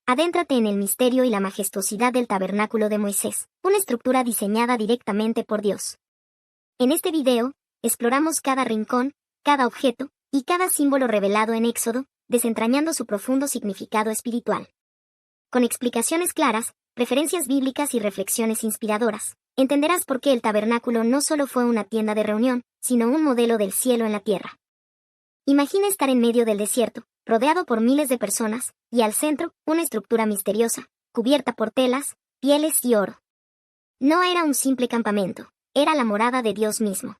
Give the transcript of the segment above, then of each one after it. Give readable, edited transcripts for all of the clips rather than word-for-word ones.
Adéntrate en el misterio y la majestuosidad del tabernáculo de Moisés, una estructura diseñada directamente por Dios. En este video, exploramos cada rincón, cada objeto y cada símbolo revelado en Éxodo, desentrañando su profundo significado espiritual. Con explicaciones claras, referencias bíblicas y reflexiones inspiradoras, entenderás por qué el tabernáculo no solo fue una tienda de reunión, sino un modelo del cielo en la tierra. Imagina estar en medio del desierto, rodeado por miles de personas, y al centro, una estructura misteriosa, cubierta por telas, pieles y oro. No era un simple campamento, era la morada de Dios mismo.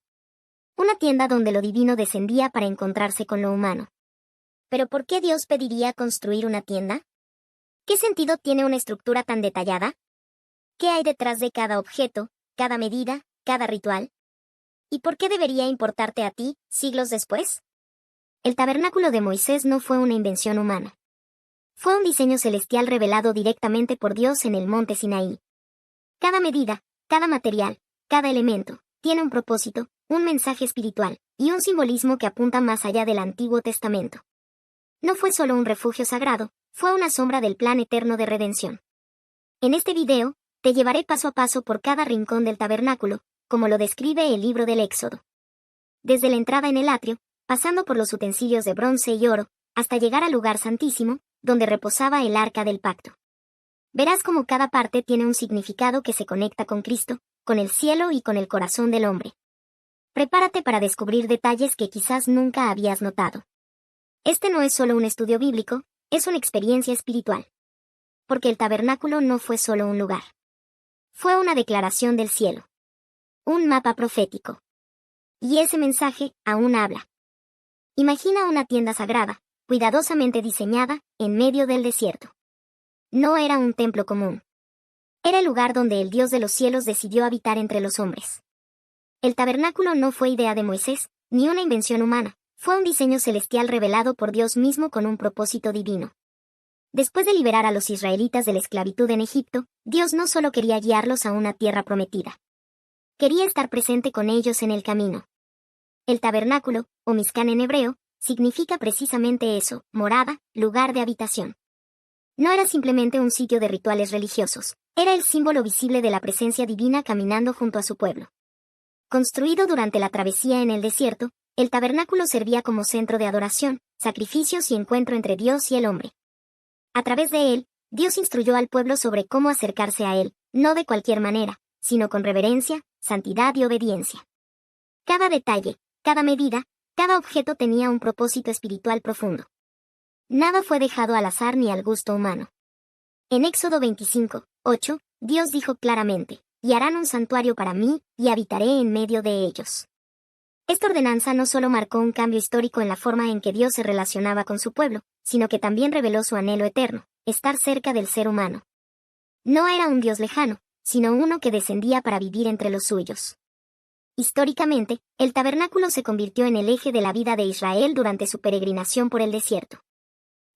Una tienda donde lo divino descendía para encontrarse con lo humano. ¿Pero por qué Dios pediría construir una tienda? ¿Qué sentido tiene una estructura tan detallada? ¿Qué hay detrás de cada objeto, cada medida, cada ritual? ¿Y por qué debería importarte a ti, siglos después? El tabernáculo de Moisés no fue una invención humana. Fue un diseño celestial revelado directamente por Dios en el monte Sinaí. Cada medida, cada material, cada elemento, tiene un propósito, un mensaje espiritual, y un simbolismo que apunta más allá del Antiguo Testamento. No fue solo un refugio sagrado, fue una sombra del plan eterno de redención. En este video, te llevaré paso a paso por cada rincón del tabernáculo, como lo describe el libro del Éxodo. Desde la entrada en el atrio, pasando por los utensilios de bronce y oro, hasta llegar al lugar santísimo, donde reposaba el arca del pacto. Verás cómo cada parte tiene un significado que se conecta con Cristo, con el cielo y con el corazón del hombre. Prepárate para descubrir detalles que quizás nunca habías notado. Este no es solo un estudio bíblico, es una experiencia espiritual. Porque el tabernáculo no fue solo un lugar. Fue una declaración del cielo. Un mapa profético. Y ese mensaje aún habla. Imagina una tienda sagrada, cuidadosamente diseñada, en medio del desierto. No era un templo común. Era el lugar donde el Dios de los cielos decidió habitar entre los hombres. El tabernáculo no fue idea de Moisés, ni una invención humana, fue un diseño celestial revelado por Dios mismo con un propósito divino. Después de liberar a los israelitas de la esclavitud en Egipto, Dios no solo quería guiarlos a una tierra prometida. Quería estar presente con ellos en el camino. El tabernáculo, o Mishkan en hebreo, significa precisamente eso, morada, lugar de habitación. No era simplemente un sitio de rituales religiosos, era el símbolo visible de la presencia divina caminando junto a su pueblo. Construido durante la travesía en el desierto, el tabernáculo servía como centro de adoración, sacrificios y encuentro entre Dios y el hombre. A través de él, Dios instruyó al pueblo sobre cómo acercarse a él, no de cualquier manera, sino con reverencia, santidad y obediencia. Cada detalle, cada medida, cada objeto tenía un propósito espiritual profundo. Nada fue dejado al azar ni al gusto humano. En Éxodo 25:8, Dios dijo claramente, y harán un santuario para mí, y habitaré en medio de ellos. Esta ordenanza no solo marcó un cambio histórico en la forma en que Dios se relacionaba con su pueblo, sino que también reveló su anhelo eterno, estar cerca del ser humano. No era un Dios lejano, sino uno que descendía para vivir entre los suyos. Históricamente, el tabernáculo se convirtió en el eje de la vida de Israel durante su peregrinación por el desierto.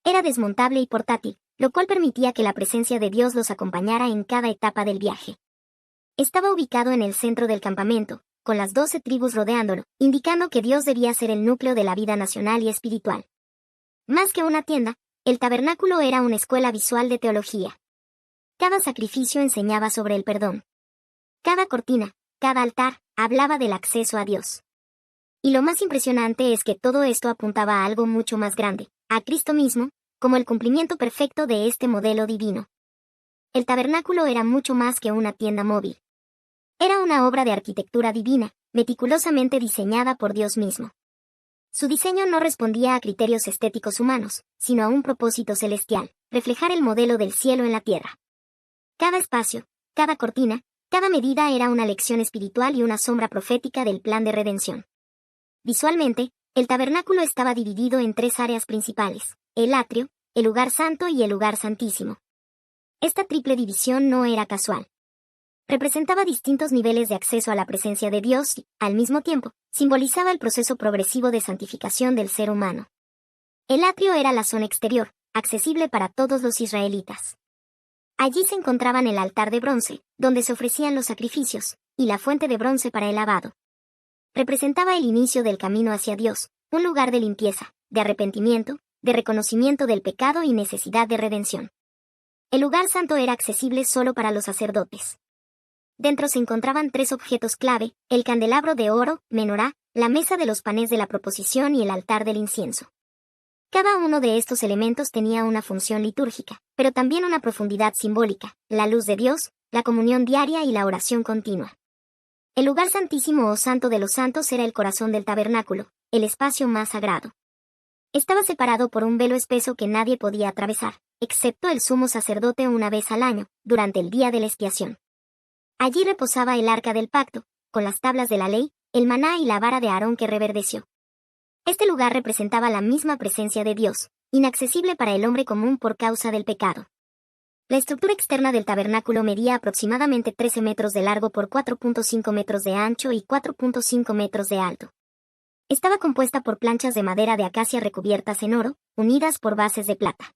Era desmontable y portátil, lo cual permitía que la presencia de Dios los acompañara en cada etapa del viaje. Estaba ubicado en el centro del campamento, con las 12 tribus rodeándolo, indicando que Dios debía ser el núcleo de la vida nacional y espiritual. Más que una tienda, el tabernáculo era una escuela visual de teología. Cada sacrificio enseñaba sobre el perdón. Cada cortina, cada altar, hablaba del acceso a Dios. Y lo más impresionante es que todo esto apuntaba a algo mucho más grande, a Cristo mismo, como el cumplimiento perfecto de este modelo divino. El tabernáculo era mucho más que una tienda móvil. Era una obra de arquitectura divina, meticulosamente diseñada por Dios mismo. Su diseño no respondía a criterios estéticos humanos, sino a un propósito celestial, reflejar el modelo del cielo en la tierra. Cada espacio, cada cortina, cada medida era una lección espiritual y una sombra profética del plan de redención. Visualmente, el tabernáculo estaba dividido en 3 áreas principales, el atrio, el lugar santo y el lugar santísimo. Esta triple división no era casual. Representaba distintos niveles de acceso a la presencia de Dios y, al mismo tiempo, simbolizaba el proceso progresivo de santificación del ser humano. El atrio era la zona exterior, accesible para todos los israelitas. Allí se encontraban el altar de bronce, donde se ofrecían los sacrificios, y la fuente de bronce para el lavado. Representaba el inicio del camino hacia Dios, un lugar de limpieza, de arrepentimiento, de reconocimiento del pecado y necesidad de redención. El lugar santo era accesible solo para los sacerdotes. Dentro se encontraban 3 objetos clave: el candelabro de oro, menorá, la mesa de los panes de la proposición y el altar del incienso. Cada uno de estos elementos tenía una función litúrgica, pero también una profundidad simbólica: la luz de Dios, la comunión diaria y la oración continua. El lugar santísimo o santo de los santos era el corazón del tabernáculo, el espacio más sagrado. Estaba separado por un velo espeso que nadie podía atravesar, excepto el sumo sacerdote una vez al año, durante el día de la expiación. Allí reposaba el arca del pacto, con las tablas de la ley, el maná y la vara de Aarón que reverdeció. Este lugar representaba la misma presencia de Dios, inaccesible para el hombre común por causa del pecado. La estructura externa del tabernáculo medía aproximadamente 13 metros de largo por 4.5 metros de ancho y 4.5 metros de alto. Estaba compuesta por planchas de madera de acacia recubiertas en oro, unidas por bases de plata.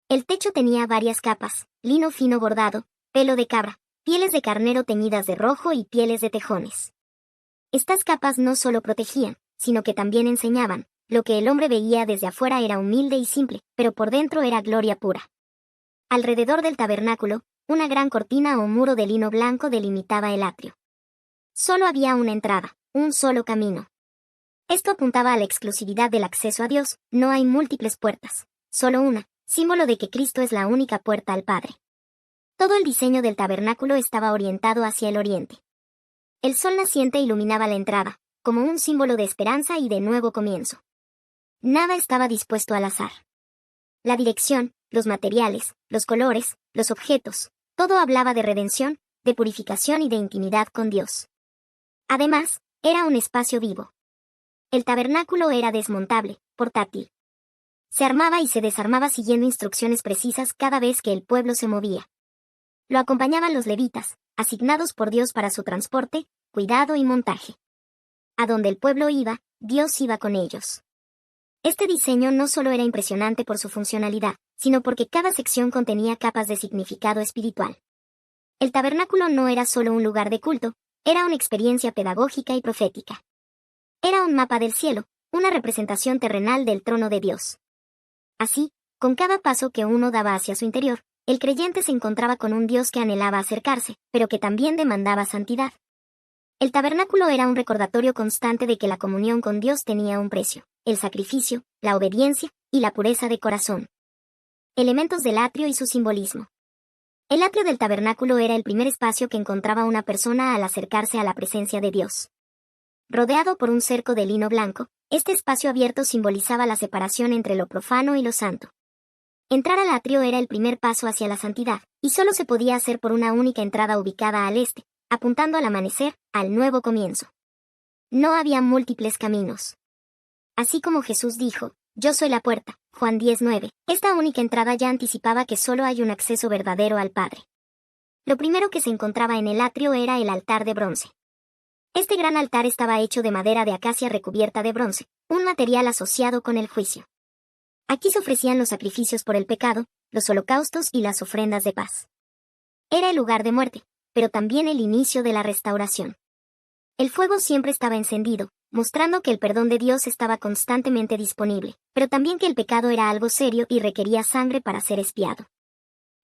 El techo tenía varias capas: lino fino bordado, pelo de cabra, pieles de carnero teñidas de rojo y pieles de tejones. Estas capas no solo protegían, sino que también enseñaban. Lo que el hombre veía desde afuera era humilde y simple, pero por dentro era gloria pura. Alrededor del tabernáculo, una gran cortina o muro de lino blanco delimitaba el atrio. Solo había una entrada, un solo camino. Esto apuntaba a la exclusividad del acceso a Dios: no hay múltiples puertas, solo una, símbolo de que Cristo es la única puerta al Padre. Todo el diseño del tabernáculo estaba orientado hacia el oriente. El sol naciente iluminaba la entrada, como un símbolo de esperanza y de nuevo comienzo. Nada estaba dispuesto al azar. La dirección, los materiales, los colores, los objetos, todo hablaba de redención, de purificación y de intimidad con Dios. Además, era un espacio vivo. El tabernáculo era desmontable, portátil. Se armaba y se desarmaba siguiendo instrucciones precisas cada vez que el pueblo se movía. Lo acompañaban los levitas, asignados por Dios para su transporte, cuidado y montaje. A donde el pueblo iba, Dios iba con ellos. Este diseño no solo era impresionante por su funcionalidad, sino porque cada sección contenía capas de significado espiritual. El tabernáculo no era solo un lugar de culto, era una experiencia pedagógica y profética. Era un mapa del cielo, una representación terrenal del trono de Dios. Así, con cada paso que uno daba hacia su interior, el creyente se encontraba con un Dios que anhelaba acercarse, pero que también demandaba santidad. El tabernáculo era un recordatorio constante de que la comunión con Dios tenía un precio: el sacrificio, la obediencia y la pureza de corazón. Elementos del atrio y su simbolismo. El atrio del tabernáculo era el primer espacio que encontraba una persona al acercarse a la presencia de Dios. Rodeado por un cerco de lino blanco, este espacio abierto simbolizaba la separación entre lo profano y lo santo. Entrar al atrio era el primer paso hacia la santidad, y solo se podía hacer por una única entrada ubicada al este, apuntando al amanecer, al nuevo comienzo. No había múltiples caminos. Así como Jesús dijo: yo soy la puerta, Juan 10:9, esta única entrada ya anticipaba que solo hay un acceso verdadero al Padre. Lo primero que se encontraba en el atrio era el altar de bronce. Este gran altar estaba hecho de madera de acacia recubierta de bronce, un material asociado con el juicio. Aquí se ofrecían los sacrificios por el pecado, los holocaustos y las ofrendas de paz. Era el lugar de muerte, pero también el inicio de la restauración. El fuego siempre estaba encendido, mostrando que el perdón de Dios estaba constantemente disponible, pero también que el pecado era algo serio y requería sangre para ser expiado.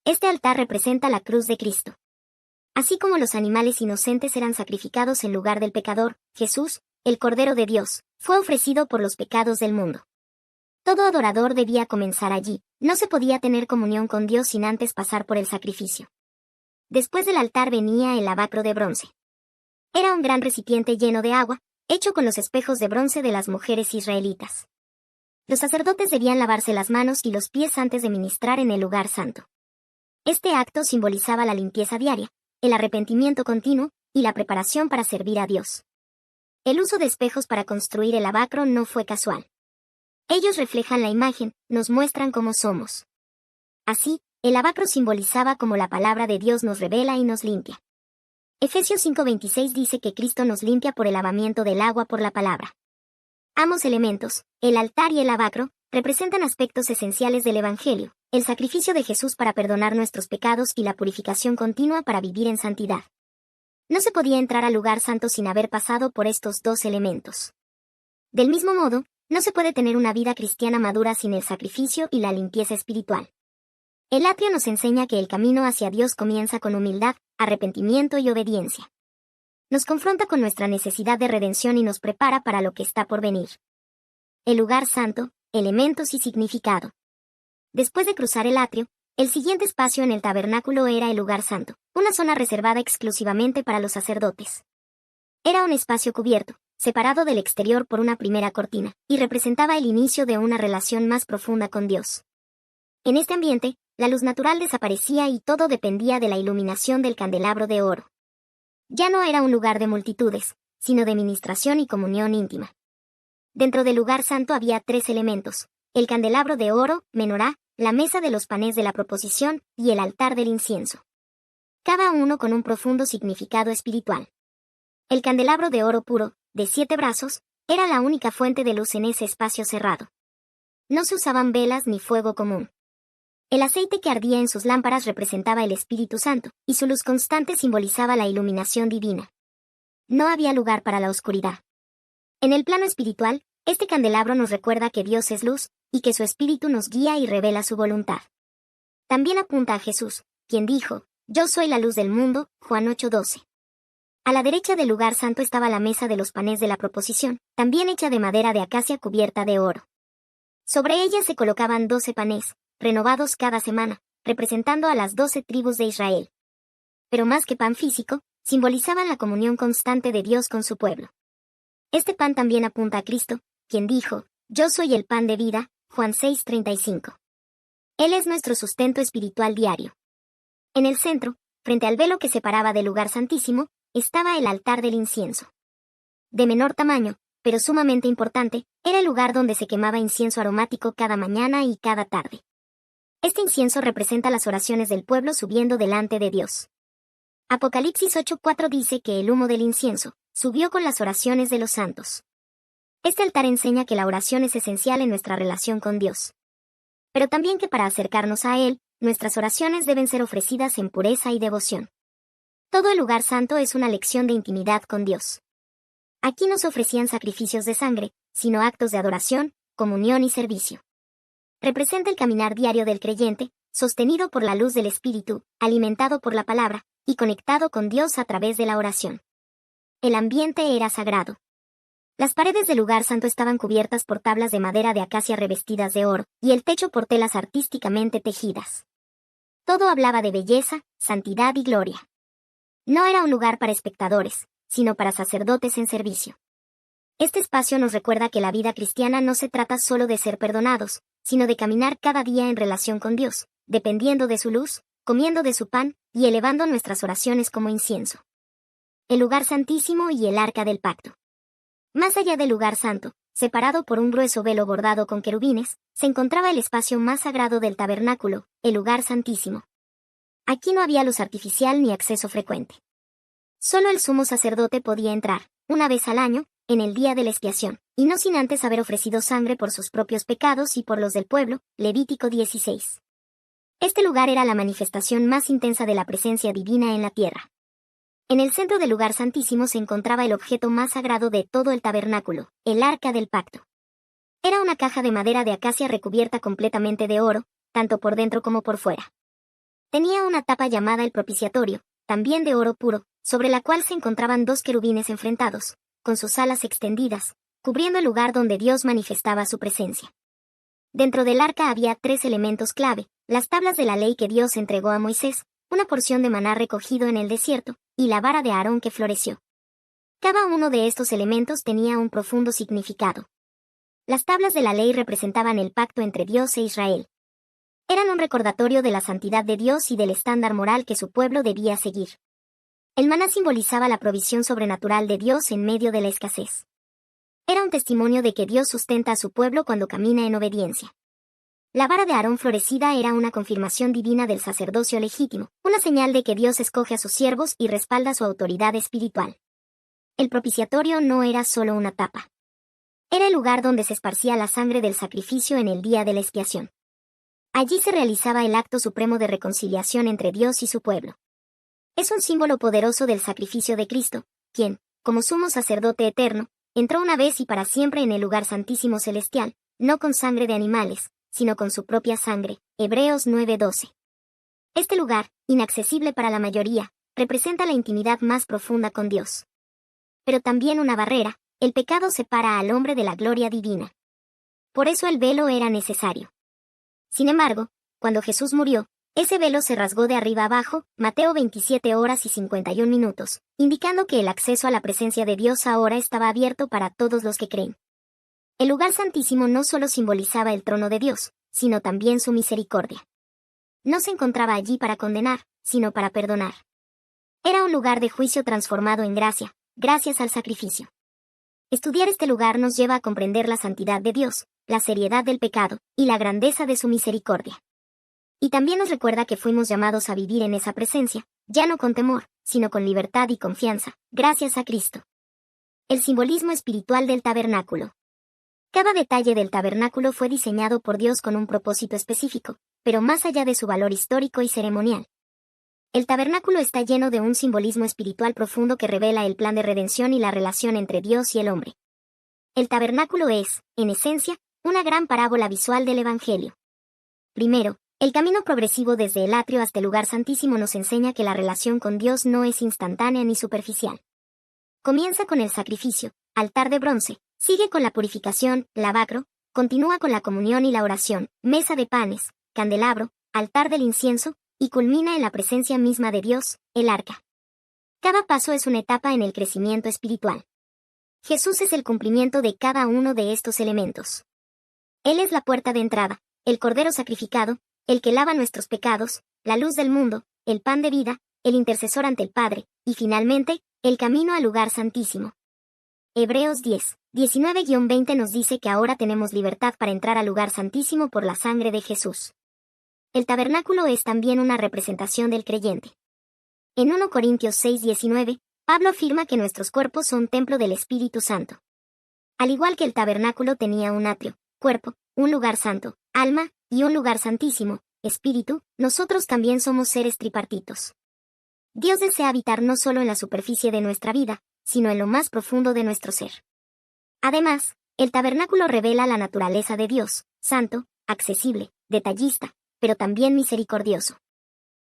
Este altar representa la cruz de Cristo. Así como los animales inocentes eran sacrificados en lugar del pecador, Jesús, el Cordero de Dios, fue ofrecido por los pecados del mundo. Todo adorador debía comenzar allí, no se podía tener comunión con Dios sin antes pasar por el sacrificio. Después del altar venía el lavacro de bronce. Era un gran recipiente lleno de agua, hecho con los espejos de bronce de las mujeres israelitas. Los sacerdotes debían lavarse las manos y los pies antes de ministrar en el lugar santo. Este acto simbolizaba la limpieza diaria, el arrepentimiento continuo y la preparación para servir a Dios. El uso de espejos para construir el lavacro no fue casual. Ellos reflejan la imagen, nos muestran cómo somos. Así, el lavacro simbolizaba cómo la palabra de Dios nos revela y nos limpia. Efesios 5:26 dice que Cristo nos limpia por el lavamiento del agua por la palabra. Ambos elementos, el altar y el lavacro, representan aspectos esenciales del Evangelio: el sacrificio de Jesús para perdonar nuestros pecados y la purificación continua para vivir en santidad. No se podía entrar al lugar santo sin haber pasado por estos dos elementos. Del mismo modo, no se puede tener una vida cristiana madura sin el sacrificio y la limpieza espiritual. El atrio nos enseña que el camino hacia Dios comienza con humildad, arrepentimiento y obediencia. Nos confronta con nuestra necesidad de redención y nos prepara para lo que está por venir. El lugar santo, elementos y significado. Después de cruzar el atrio, el siguiente espacio en el tabernáculo era el lugar santo, una zona reservada exclusivamente para los sacerdotes. Era un espacio cubierto, separado del exterior por una primera cortina, y representaba el inicio de una relación más profunda con Dios. En este ambiente, la luz natural desaparecía y todo dependía de la iluminación del candelabro de oro. Ya no era un lugar de multitudes, sino de ministración y comunión íntima. Dentro del lugar santo había 3 elementos: el candelabro de oro, menorá, la mesa de los panes de la proposición y el altar del incienso. Cada uno con un profundo significado espiritual. El candelabro de oro puro, de 7 brazos, era la única fuente de luz en ese espacio cerrado. No se usaban velas ni fuego común. El aceite que ardía en sus lámparas representaba el Espíritu Santo, y su luz constante simbolizaba la iluminación divina. No había lugar para la oscuridad. En el plano espiritual, este candelabro nos recuerda que Dios es luz, y que su Espíritu nos guía y revela su voluntad. También apunta a Jesús, quien dijo: «Yo soy la luz del mundo», Juan 8:12. A la derecha del lugar santo estaba la mesa de los panes de la proposición, también hecha de madera de acacia cubierta de oro. Sobre ella se colocaban 12 panes, renovados cada semana, representando a las 12 tribus de Israel. Pero más que pan físico, simbolizaban la comunión constante de Dios con su pueblo. Este pan también apunta a Cristo, quien dijo: «Yo soy el pan de vida», Juan 6:35. Él es nuestro sustento espiritual diario. En el centro, frente al velo que separaba del lugar santísimo, estaba el altar del incienso. De menor tamaño, pero sumamente importante, era el lugar donde se quemaba incienso aromático cada mañana y cada tarde. Este incienso representa las oraciones del pueblo subiendo delante de Dios. Apocalipsis 8:4 dice que el humo del incienso subió con las oraciones de los santos. Este altar enseña que la oración es esencial en nuestra relación con Dios. Pero también que para acercarnos a Él, nuestras oraciones deben ser ofrecidas en pureza y devoción. Todo el lugar santo es una lección de intimidad con Dios. Aquí no se ofrecían sacrificios de sangre, sino actos de adoración, comunión y servicio. Representa el caminar diario del creyente, sostenido por la luz del Espíritu, alimentado por la palabra, y conectado con Dios a través de la oración. El ambiente era sagrado. Las paredes del lugar santo estaban cubiertas por tablas de madera de acacia revestidas de oro, y el techo por telas artísticamente tejidas. Todo hablaba de belleza, santidad y gloria. No era un lugar para espectadores, sino para sacerdotes en servicio. Este espacio nos recuerda que la vida cristiana no se trata solo de ser perdonados, sino de caminar cada día en relación con Dios, dependiendo de su luz, comiendo de su pan, y elevando nuestras oraciones como incienso. El lugar santísimo y el arca del pacto. Más allá del lugar santo, separado por un grueso velo bordado con querubines, se encontraba el espacio más sagrado del tabernáculo, el lugar santísimo. Aquí no había luz artificial ni acceso frecuente. Solo el sumo sacerdote podía entrar, una vez al año, en el día de la expiación, y no sin antes haber ofrecido sangre por sus propios pecados y por los del pueblo, Levítico 16. Este lugar era la manifestación más intensa de la presencia divina en la tierra. En el centro del lugar santísimo se encontraba el objeto más sagrado de todo el tabernáculo, el arca del pacto. Era una caja de madera de acacia recubierta completamente de oro, tanto por dentro como por fuera. Tenía una tapa llamada el propiciatorio, también de oro puro, sobre la cual se encontraban 2 querubines enfrentados, con sus alas extendidas, cubriendo el lugar donde Dios manifestaba su presencia. Dentro del arca había 3 elementos clave: las tablas de la ley que Dios entregó a Moisés, una porción de maná recogido en el desierto, y la vara de Aarón que floreció. Cada uno de estos elementos tenía un profundo significado. Las tablas de la ley representaban el pacto entre Dios e Israel. Eran un recordatorio de la santidad de Dios y del estándar moral que su pueblo debía seguir. El maná simbolizaba la provisión sobrenatural de Dios en medio de la escasez. Era un testimonio de que Dios sustenta a su pueblo cuando camina en obediencia. La vara de Aarón florecida era una confirmación divina del sacerdocio legítimo, una señal de que Dios escoge a sus siervos y respalda su autoridad espiritual. El propiciatorio no era solo una tapa. Era el lugar donde se esparcía la sangre del sacrificio en el día de la expiación. Allí se realizaba el acto supremo de reconciliación entre Dios y su pueblo. Es un símbolo poderoso del sacrificio de Cristo, quien, como sumo sacerdote eterno, entró una vez y para siempre en el lugar santísimo celestial, no con sangre de animales, sino con su propia sangre. Hebreos 9:12. Este lugar, inaccesible para la mayoría, representa la intimidad más profunda con Dios. Pero también una barrera, el pecado separa al hombre de la gloria divina. Por eso el velo era necesario. Sin embargo, cuando Jesús murió, ese velo se rasgó de arriba abajo, Mateo 27 horas y 51 minutos, indicando que el acceso a la presencia de Dios ahora estaba abierto para todos los que creen. El lugar santísimo no solo simbolizaba el trono de Dios, sino también su misericordia. No se encontraba allí para condenar, sino para perdonar. Era un lugar de juicio transformado en gracia, gracias al sacrificio. Estudiar este lugar nos lleva a comprender la santidad de Dios, la seriedad del pecado, y la grandeza de su misericordia. Y también nos recuerda que fuimos llamados a vivir en esa presencia, ya no con temor, sino con libertad y confianza, gracias a Cristo. El simbolismo espiritual del tabernáculo. Cada detalle del tabernáculo fue diseñado por Dios con un propósito específico, pero más allá de su valor histórico y ceremonial. El tabernáculo está lleno de un simbolismo espiritual profundo que revela el plan de redención y la relación entre Dios y el hombre. El tabernáculo es, en esencia, una gran parábola visual del Evangelio. Primero, el camino progresivo desde el atrio hasta el lugar santísimo nos enseña que la relación con Dios no es instantánea ni superficial. Comienza con el sacrificio, altar de bronce, sigue con la purificación, lavacro, continúa con la comunión y la oración, mesa de panes, candelabro, altar del incienso, y culmina en la presencia misma de Dios, el arca. Cada paso es una etapa en el crecimiento espiritual. Jesús es el cumplimiento de cada uno de estos elementos. Él es la puerta de entrada, el cordero sacrificado, el que lava nuestros pecados, la luz del mundo, el pan de vida, el intercesor ante el Padre, y finalmente, el camino al lugar santísimo. Hebreos 10, 19-20 nos dice que ahora tenemos libertad para entrar al lugar santísimo por la sangre de Jesús. El tabernáculo es también una representación del creyente. En 1 Corintios 6:19, Pablo afirma que nuestros cuerpos son templo del Espíritu Santo. Al igual que el tabernáculo tenía un atrio, cuerpo, un lugar santo, alma, y un lugar santísimo, espíritu, nosotros también somos seres tripartitos. Dios desea habitar no solo en la superficie de nuestra vida, sino en lo más profundo de nuestro ser. Además, el tabernáculo revela la naturaleza de Dios, santo, accesible, detallista, pero también misericordioso.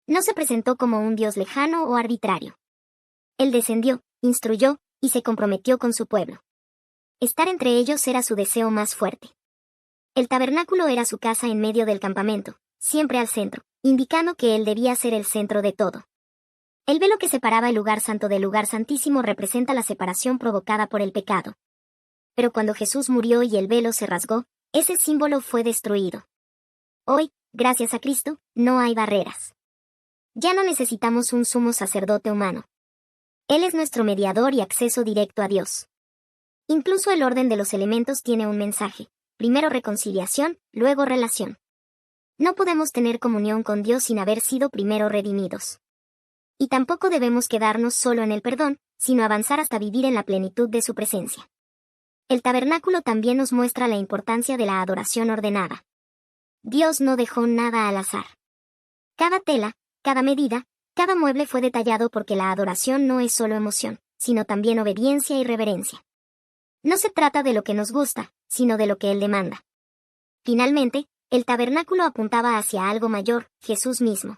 No se presentó como un Dios lejano o arbitrario. Él descendió, instruyó, y se comprometió con su pueblo. Estar entre ellos era su deseo más fuerte. El tabernáculo era su casa en medio del campamento, siempre al centro, indicando que él debía ser el centro de todo. El velo que separaba el lugar santo del lugar santísimo representa la separación provocada por el pecado. Pero cuando Jesús murió y el velo se rasgó, ese símbolo fue destruido. Hoy, gracias a Cristo, no hay barreras. Ya no necesitamos un sumo sacerdote humano. Él es nuestro mediador y acceso directo a Dios. Incluso el orden de los elementos tiene un mensaje. Primero reconciliación, luego relación. No podemos tener comunión con Dios sin haber sido primero redimidos. Y tampoco debemos quedarnos solo en el perdón, sino avanzar hasta vivir en la plenitud de su presencia. El tabernáculo también nos muestra la importancia de la adoración ordenada. Dios no dejó nada al azar. Cada tela, cada medida, cada mueble fue detallado porque la adoración no es solo emoción, sino también obediencia y reverencia. No se trata de lo que nos gusta, sino de lo que Él demanda. Finalmente, el tabernáculo apuntaba hacia algo mayor, Jesús mismo.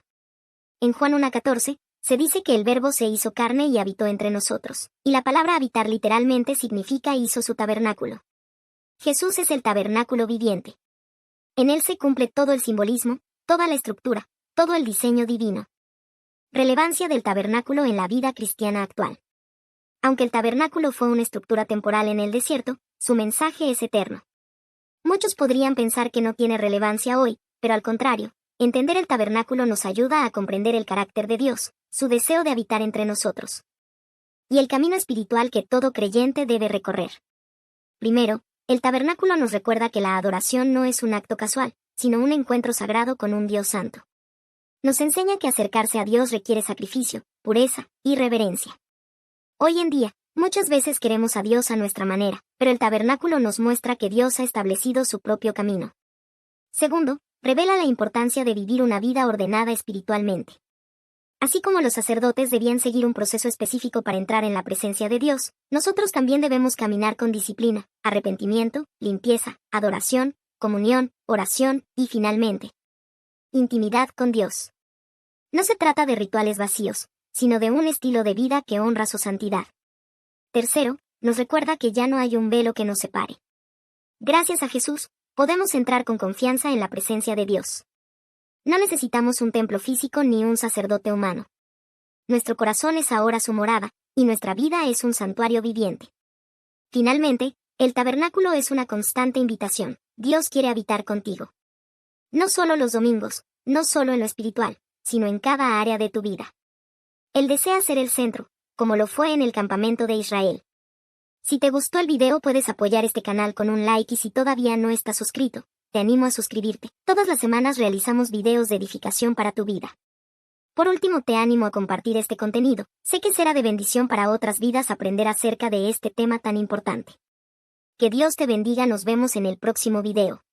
En Juan 1:14, se dice que el Verbo se hizo carne y habitó entre nosotros, y la palabra habitar literalmente significa hizo su tabernáculo. Jesús es el tabernáculo viviente. En él se cumple todo el simbolismo, toda la estructura, todo el diseño divino. Relevancia del tabernáculo en la vida cristiana actual. Aunque el tabernáculo fue una estructura temporal en el desierto, su mensaje es eterno. Muchos podrían pensar que no tiene relevancia hoy, pero al contrario, entender el tabernáculo nos ayuda a comprender el carácter de Dios, su deseo de habitar entre nosotros. Y el camino espiritual que todo creyente debe recorrer. Primero, el tabernáculo nos recuerda que la adoración no es un acto casual, sino un encuentro sagrado con un Dios santo. Nos enseña que acercarse a Dios requiere sacrificio, pureza y reverencia. Hoy en día, muchas veces queremos a Dios a nuestra manera, pero el tabernáculo nos muestra que Dios ha establecido su propio camino. Segundo, revela la importancia de vivir una vida ordenada espiritualmente. Así como los sacerdotes debían seguir un proceso específico para entrar en la presencia de Dios, nosotros también debemos caminar con disciplina, arrepentimiento, limpieza, adoración, comunión, oración y finalmente, intimidad con Dios. No se trata de rituales vacíos, sino de un estilo de vida que honra su santidad. Tercero, nos recuerda que ya no hay un velo que nos separe. Gracias a Jesús, podemos entrar con confianza en la presencia de Dios. No necesitamos un templo físico ni un sacerdote humano. Nuestro corazón es ahora su morada, y nuestra vida es un santuario viviente. Finalmente, el tabernáculo es una constante invitación. Dios quiere habitar contigo. No solo los domingos, no solo en lo espiritual, sino en cada área de tu vida. Él desea ser el centro, como lo fue en el campamento de Israel. Si te gustó el video puedes apoyar este canal con un like y si todavía no estás suscrito, te animo a suscribirte. Todas las semanas realizamos videos de edificación para tu vida. Por último te animo a compartir este contenido. Sé que será de bendición para otras vidas aprender acerca de este tema tan importante. Que Dios te bendiga, nos vemos en el próximo video.